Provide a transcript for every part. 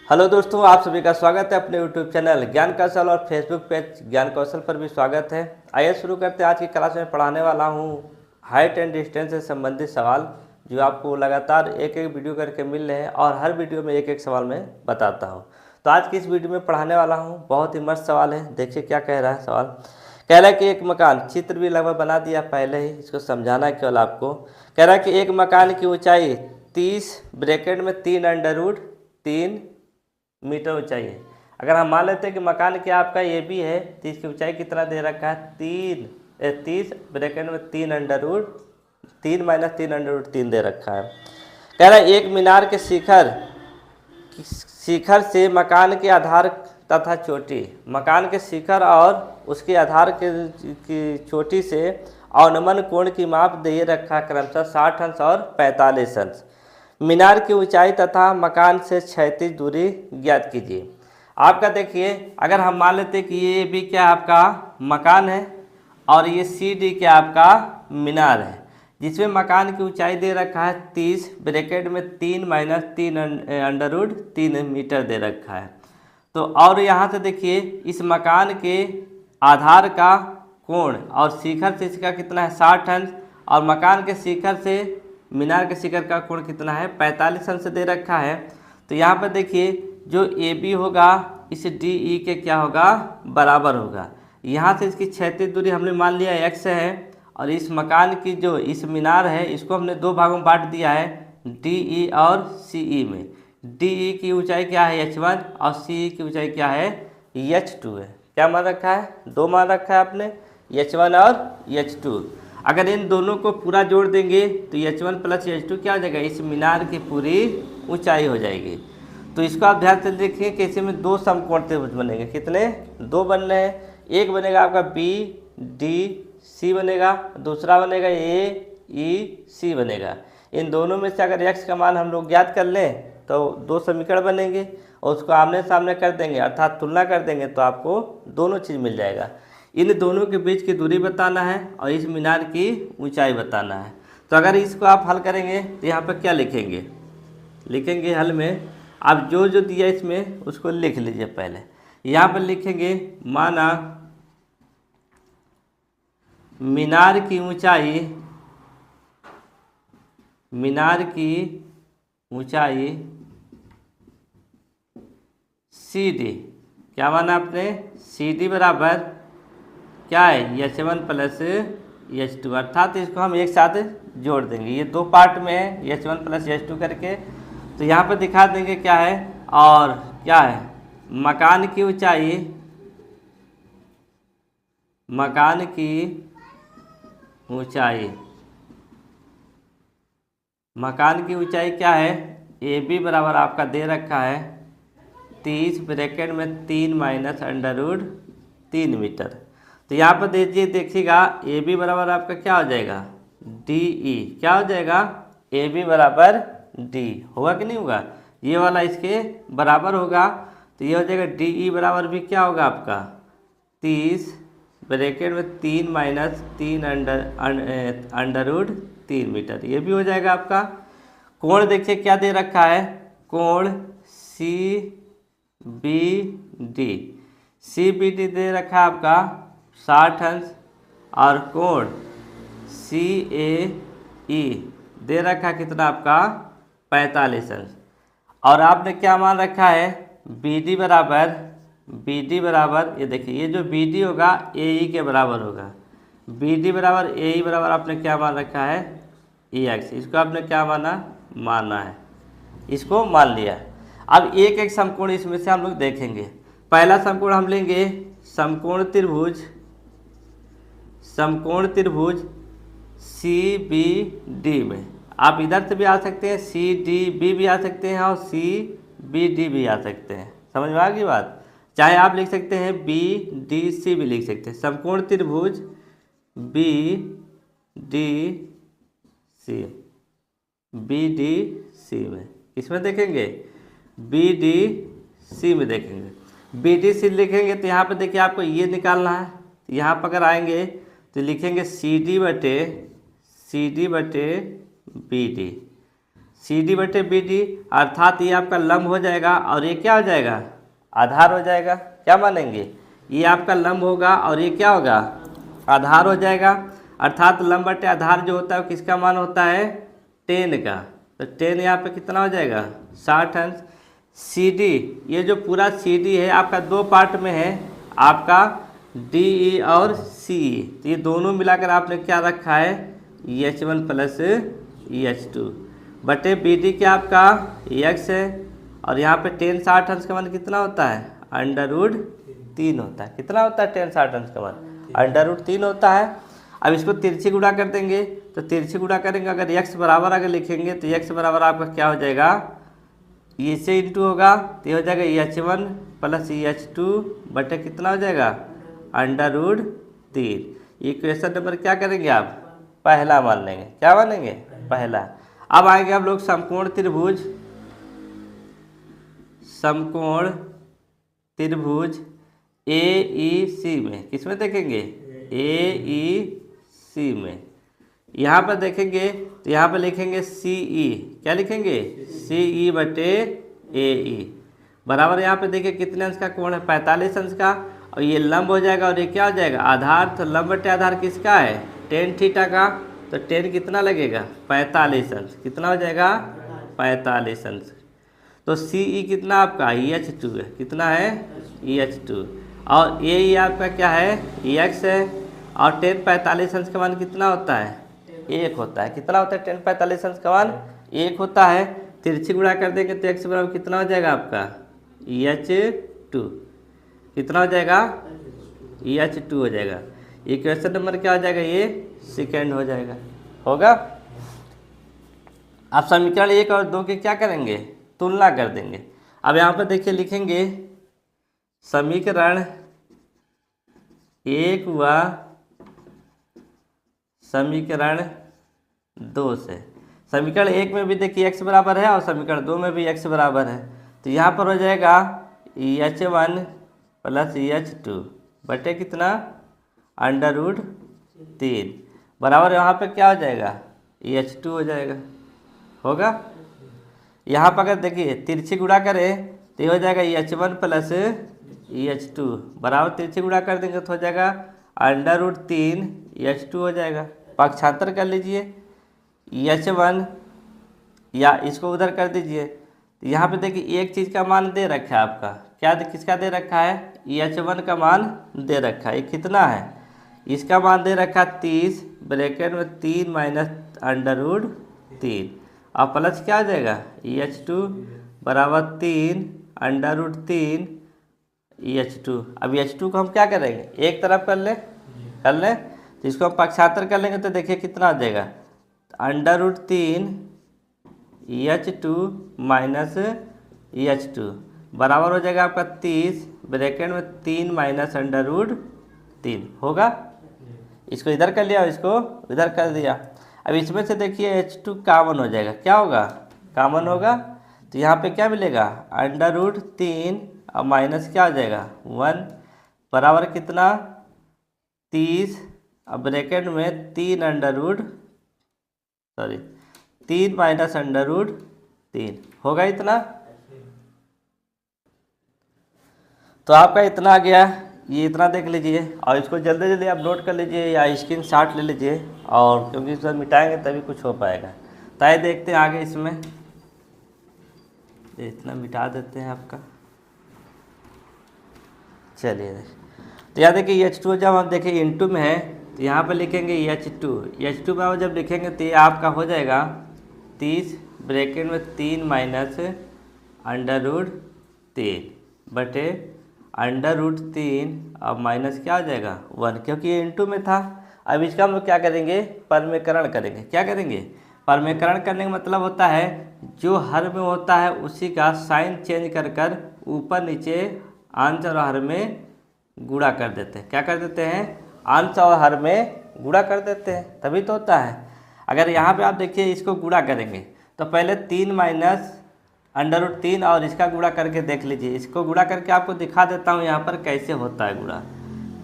Hello दोस्तों, आप सभी का स्वागत है अपने यूट्यूब चैनल ज्ञान कौशल और फेसबुक पेज ज्ञान कौशल पर भी स्वागत है। आइए शुरू करते हैं। आज की क्लास में पढ़ाने वाला हूँ हाइट एंड डिस्टेंस से संबंधित सवाल, जो आपको लगातार एक एक वीडियो करके मिल रहे हैं और हर वीडियो में एक एक सवाल मैं बताता हूँ। तो आज की इस वीडियो में पढ़ाने वाला हूँ, बहुत ही मस्त सवाल है। देखिए क्या कह रहा है सवाल। कह रहा है कि एक मकान, चित्र भी लगभग बना दिया पहले ही, इसको समझाना है केवल आपको। कह रहा है कि एक मकान की ऊंचाई 30 ब्रैकेट में 3 मीटर ऊंचाई है। अगर हम मान लेते हैं कि मकान क्या आपका ये भी है, तो इसकी ऊंचाई कितना दे रखा है 30 ब्रैकेट में 3 माइनस 3 दे रखा है। कह रहा है एक मीनार के शिखर से मकान के आधार तथा चोटी, मकान के शिखर और उसके आधार की चोटी से अवनमन कोण की माप दे रखा क्रमशः 60 अंश और 45 अंश। मीनार की ऊंचाई तथा मकान से क्षैतिज दूरी ज्ञात कीजिए। आपका देखिए, अगर हम मान लेते कि ये भी क्या आपका मकान है और ये सी डी क्या आपका मीनार है, जिसमें मकान की ऊंचाई दे रखा है 30 ब्रैकेट में 3 माइनस 3 मीटर दे रखा है। तो और यहाँ से देखिए इस मकान के आधार का कोण और शिखर से इसका कितना है 60 अंश, और मकान के शिखर से मीनार के शिखर का कोण कितना है 45 अंश दे रखा है। तो यहाँ पर देखिए जो ए बी होगा इस डी ई के क्या होगा बराबर होगा। यहाँ से इसकी क्षैतिज दूरी हमने मान लिया x है, और इस मकान की जो इस मीनार है इसको हमने दो भागों में बांट दिया है डी ई और सी ई में। डी ई की ऊंचाई क्या है h1 और सी ई की ऊंचाई क्या है h2 है। क्या मान रखा है, दो मान रखा है आपने h1 और h2। अगर इन दोनों को पूरा जोड़ देंगे तो h1 प्लस h2 क्या हो जाएगा, इस मीनार की पूरी ऊंचाई हो जाएगी। तो इसको आप ध्यान से देखिए कि इसी में दो समकोण त्रिभुज बनेंगे। कितने, दो बन रहे हैं। एक बनेगा आपका बी डी सी बनेगा, दूसरा बनेगा ए ई सी बनेगा। इन दोनों में से अगर x का मान हम लोग ज्ञात कर लें तो दो समीकरण बनेंगे और उसको आमने सामने कर देंगे अर्थात तुलना कर देंगे तो आपको दोनों चीज़ मिल जाएगा। इन दोनों के बीच की दूरी बताना है और इस मीनार की ऊंचाई बताना है। तो अगर इसको आप हल करेंगे तो यहाँ पर क्या लिखेंगे हल में आप जो जो दिया इसमें उसको लिख लीजिए। पहले यहाँ पर लिखेंगे माना मीनार की ऊंचाई सी डी, क्या माना आपने, सी डी बराबर क्या है h1 प्लस h2, अर्थात इसको हम एक साथ जोड़ देंगे। ये दो पार्ट में है h1 प्लस h2 करके, तो यहाँ पर दिखा देंगे क्या है और क्या है मकान की ऊंचाई क्या है, ए बी बराबर आपका दे रखा है 30 ब्रैकेट में 3 माइनस √3 मीटर। तो यहाँ पर देखिएगा ए बी बराबर आपका क्या हो जाएगा डी ई, क्या हो जाएगा ए बी बराबर डी, होगा कि नहीं होगा, ये वाला इसके बराबर होगा। तो ये हो जाएगा डी ई बराबर भी क्या होगा आपका 30 ब्रैकेट में 3 माइनस 3 मीटर, ये भी हो जाएगा आपका। कोण देखिए क्या दे रखा है, कोण सी बी डी दे रखा है आपका 60 अंश, और कोण सी ए ई दे रखा कितना आपका 45 अंश। और आपने क्या मान रखा है बी डी बराबर ये देखिए ये जो बी डी होगा ए ई के बराबर होगा। बी डी बराबर ए ई बराबर आपने क्या मान रखा है ई एक्स, इसको आपने क्या माना है, इसको मान लिया। अब एक एक समकोण इसमें से हम लोग देखेंगे। पहला समकोण हम लेंगे समकोण त्रिभुज सी बी डी में। आप इधर से भी आ सकते हैं, सी डी बी भी आ सकते हैं और सी बी डी भी आ सकते हैं। समझ में आ गई बात, चाहे आप लिख सकते हैं बी डी सी भी लिख सकते हैं। समकोण त्रिभुज बी डी सी में, इसमें देखेंगे बी डी सी में देखेंगे। बी डी सी लिखेंगे तो यहाँ पे देखिए आपको ये निकालना है। यहाँ पर अगर आएंगे तो लिखेंगे सी डी बटे बी डी। सी डी बटे बी डी, अर्थात ये आपका लंब हो जाएगा और ये क्या हो जाएगा, आधार हो जाएगा। क्या मानेंगे, ये आपका लंब होगा और ये क्या होगा, आधार हो जाएगा। अर्थात लंब बटे आधार जो होता है वो किसका मान होता है, 10 का। तो 10 यहाँ पे कितना हो जाएगा, 60 अंश। सी डी, ये जो पूरा सी डी है आपका दो पार्ट में है, आपका डी ई और सी ई, तो ये दोनों मिलाकर आपने क्या रखा है, EH1 प्लस EH2 बटे बी डी क्या आपका x है, और यहाँ पे 10 60 अंश का मान कितना होता है, √3 होता है। कितना होता है 10 60 अंश का मान, √3 होता है। अब इसको तिरछी गुणा कर देंगे, तो तिरछी गुणा करेंगे, अगर x बराबर अगर लिखेंगे तो x बराबर आपका क्या हो जाएगा, ये से इंटू होगा तो ये हो जाएगा EH1 प्लस EH2 बटे कितना हो जाएगा, √3। इक्वेशन नंबर क्या करेंगे आप, पहला मान लेंगे। क्या मानेंगे, पहला। अब आएंगे आप लोग समकोण त्रिभुज, समकोण त्रिभुज AEC में, किसमें देखेंगे, AEC में। यहाँ पर देखेंगे तो यहाँ पर लिखेंगे CE, क्या लिखेंगे, CE बटे AE बराबर, यहाँ पे देखिए कितने अंश का कोण है, 45 अंश का, और ये लंब हो जाएगा और ये क्या हो जाएगा, आधार। तो लंब बटे आधार किसका है, tan थीटा का, तो tan कितना लगेगा, 45 अंश। कितना हो जाएगा, 45 अंश। तो CE कितना आपका EH2 है, कितना है EH2, और AE आपका क्या है, x है, और tan 45 अंश का मान कितना होता है, 1 होता है। कितना होता है tan 45 अंश का मान, 1 होता है। तिरछी गुणा कर देंगे तो x बराबर कितना हो जाएगा आपका, EH2। कितना हो जाएगा, EH2 हो जाएगा। इक्वेशन नंबर क्या हो जाएगा, ये सेकेंड हो जाएगा, होगा। आप समीकरण 1 और 2 के क्या करेंगे, तुलना कर देंगे। अब यहाँ पर देखिए लिखेंगे समीकरण 1 व समीकरण 2 से। समीकरण 1 में भी देखिए x बराबर है और समीकरण 2 में भी x बराबर है, तो यहाँ पर हो जाएगा EH1 प्लस EH2 बटे कितना, √3 बराबर, यहाँ पे क्या हो जाएगा, EH2 हो जाएगा, होगा। यहाँ पर अगर देखिए तिरछी गुणा करें तो ये हो जाएगा EH1 प्लस EH2 बराबर, तिरछी गुणा कर देंगे तो हो जाएगा √3 EH2 हो जाएगा। पक्षांतर कर लीजिए, EH1 या इसको उधर कर दीजिए। तो यहाँ पे देखिए एक चीज़ का मान दे रखा है आपका, क्या किसका दे रखा है, EH1 का मान दे रखा है, ये कितना है, इसका मान दे रखा 30 ब्रैकेट में 3 माइनस √3, और प्लस क्या आ जाएगा, EH2 बराबर 3 √3 EH2। अब EH2 को हम क्या करेंगे, एक तरफ कर लें, तो इसको हम पक्षांतर कर लेंगे तो देखिए कितना आ जाएगा, √3 EH2 माइनस EH2 बराबर हो जाएगा आपका 30 ब्रैकेट में 3 माइनस √3, होगा। इसको इधर कर लिया और इसको इधर कर दिया। अब इसमें से देखिए H2 कॉमन हो जाएगा, क्या होगा, कॉमन होगा, तो यहाँ पे क्या मिलेगा, √3 और माइनस क्या हो जाएगा 1 बराबर कितना 30, अब ब्रैकेट में 3 माइनस √3 होगा इतना। तो आपका इतना आ गया, ये इतना देख लीजिए और इसको जल्दी जल्दी आप नोट कर लीजिए या स्क्रीनशॉट ले लीजिए, और क्योंकि इस बार मिटाएंगे तभी कुछ हो पाएगा। तो आइए देखते हैं आगे, इसमें इतना मिटा देते हैं आपका। चलिए तो यहाँ देखिए EH2 जब हम देखें इनटू में है तो यहाँ पर लिखेंगे EH2 बराबर जब लिखेंगे तो ये आपका हो जाएगा 30 ब्रैकेट में 3 माइनस √3 बटे √3 अब माइनस क्या आ जाएगा 1, क्योंकि ये इनटू में था। अब इसका हम लोग क्या करेंगे, परमेकरण करेंगे। क्या करेंगे, परमेकरण करने का मतलब होता है जो हर में होता है उसी का साइन चेंज कर कर ऊपर नीचे अंश और हर में गुणा कर देते हैं। क्या कर देते हैं, अंश और हर में गुणा कर देते हैं, तभी तो होता है। अगर यहाँ पे आप देखिए इसको गुणा करेंगे तो पहले 3 माइनस √3 और इसका गुणा करके देख लीजिए। इसको गुणा करके आपको दिखा देता हूँ यहाँ पर कैसे होता है गुणा।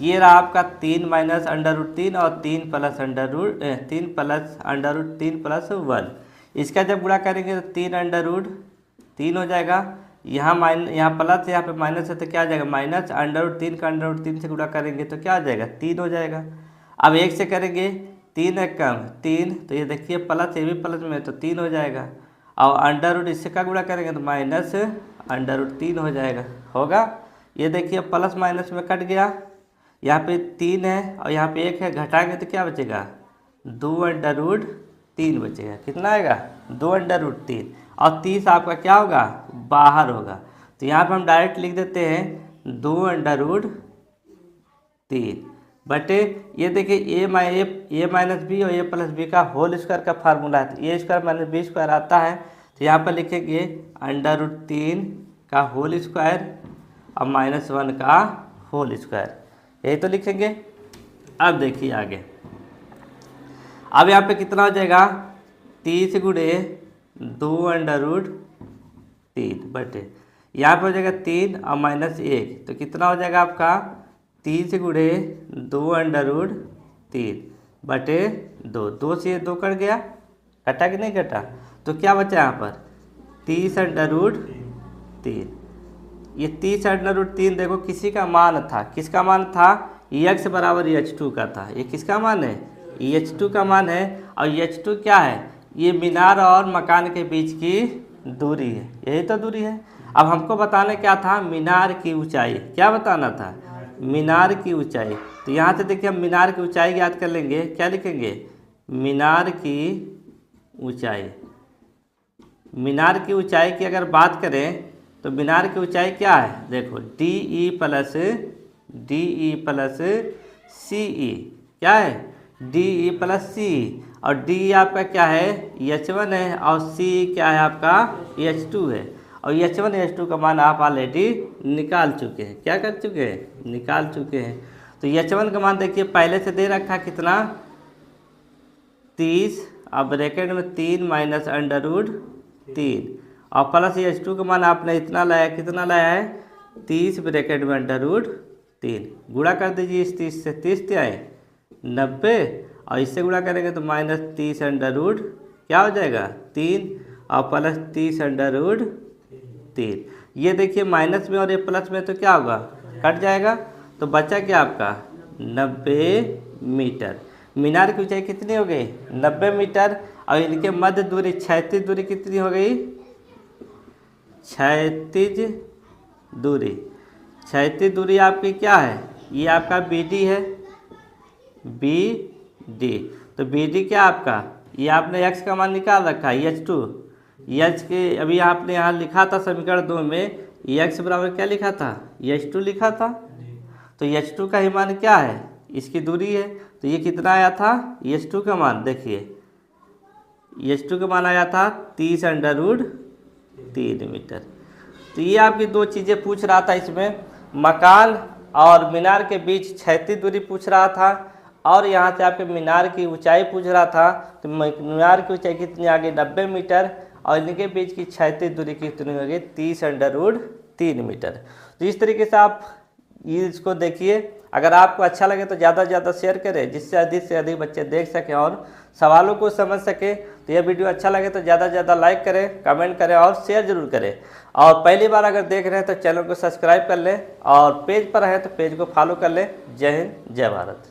ये रहा आपका 3 माइनस √3 और 3 प्लस √3 प्लस 1, इसका जब गुणा करेंगे तो 3 अंडर रूट 3 हो जाएगा। यहाँ प्लस यहाँ पे माइनस है तो क्या आ जाएगा माइनस, अंडर रूट 3 का अंडर रूट 3 से गुणा करेंगे तो क्या आ जाएगा 3 हो जाएगा। अब 1 से करेंगे 3 है कम 3, तो ये देखिए प्लस, ये भी प्लस में है तो 3 हो जाएगा। और अंडर रूट इससे का गुणा करेंगे तो माइनस अंडर रूट 3 हो जाएगा, होगा। ये देखिए प्लस माइनस में कट गया, यहाँ पे 3 है और यहाँ पे 1 है, घटाएंगे तो क्या बचेगा 2 अंडर रूट 3 बचेगा। कितना आएगा 2 अंडर रूट 3, और 30 आपका क्या होगा बाहर होगा। तो यहाँ पे हम डायरेक्ट लिख देते हैं 2 अंडर रूट 3 बटे ये देखिए ए माइनस बी और ए प्लस बी का होल स्क्वायर का फार्मूला है, तो ए स्क्वायर माइनस बी स्क्वायर आता है। तो यहाँ पर लिखेंगे अंडर रूट 3 का होल स्क्वायर और -1 का होल स्क्वायर, यही तो लिखेंगे। अब देखिए आगे, अब यहाँ पे कितना हो जाएगा 30 गुणे 2 अंडर रूट 3 बटे यहाँ पे हो जाएगा 3 और -1, तो कितना हो जाएगा आपका 30 गुणे 2 अंडर रूट 3 बटे 2 से 2 कट गया, कटा कि नहीं कटा, तो क्या बचा यहाँ पर 30 अंडर रूट 3। ये 30 अंडर रूट 3 देखो किसी का मान था, किसका मान था x बराबर h2 का था। ये किसका मान है h2 का मान है, और h2 क्या है ये मीनार और मकान के बीच की दूरी है, यही तो दूरी है। अब हमको बताना क्या था मीनार की ऊंचाई, क्या बताना था मीनार की ऊंचाई। तो यहाँ से देखिए हम मीनार की ऊंचाई याद कर लेंगे, क्या लिखेंगे मीनार की ऊंचाई। मीनार की ऊंचाई की अगर बात करें तो मीनार की ऊंचाई क्या है, देखो डी ई प्लस सी ई, क्या है डी ई प्लस सी ई, और डी आपका क्या है h1 है और सी क्या है आपका h2 है। और h1 h2 का मान आप ऑलरेडी निकाल चुके हैं, क्या कर चुके हैं निकाल चुके हैं। तो h1 का मान देखिए पहले से दे रखा कितना 30, अब ब्रैकेट में 3 माइनस अंडर रूट 3, और प्लस h2 का मान आपने इतना लाया, कितना लाया है 30 ब्रैकेट में अंडर रूट 3, गुणा कर दीजिए इस 30 से, 30 क्या है 90, और इससे गुणा करेंगे तो -30 अंडर रूट क्या हो जाएगा 3, और प्लस 30 अंडर रूट 3। ये देखिए माइनस में और ये प्लस में तो क्या होगा कट जाएगा, तो बचा क्या आपका 90 मीटर। मीनार की ऊंचाई कितनी हो गई 90 मीटर, और इनके मध्य दूरी क्षैतिज दूरी कितनी हो गई, क्षैतिज दूरी आपकी क्या है, ये आपका BD है, BD। तो BD क्या आपका, ये आपने x का मान निकाल रखा है h2, h के अभी आपने यहाँ लिखा था समीकरण 2 में x बराबर क्या लिखा था h2 लिखा था। तो h2 का ही मान क्या है इसकी दूरी है, तो ये कितना आया था h2 का मान, देखिए h2 का मान आया था 30 अंडर रूट 3 मीटर। तो ये आपकी दो चीज़ें पूछ रहा था इसमें, मकान और मीनार के बीच क्षैतिज दूरी पूछ रहा था, और यहाँ से आपके मीनार की ऊंचाई पूछ रहा था। तो मीनार की ऊंचाई कितनी आ गई 90 मीटर, और इनके बीच की क्षैतिज दूरी कितनी हो गई 30 अंडर रूट 3 मीटर। तो इस तरीके से आप इसको देखिए। अगर आपको अच्छा लगे तो ज़्यादा से ज़्यादा शेयर करें, जिससे अधिक बच्चे देख सकें और सवालों को समझ सकें। तो यह वीडियो अच्छा लगे तो ज़्यादा से ज़्यादा लाइक करें, कमेंट करें और शेयर जरूर करें। और पहली बार अगर देख रहे हैं तो चैनल को सब्सक्राइब कर लें, और पेज पर हैं तो पेज को फॉलो कर लें। जय हिंद, जय भारत।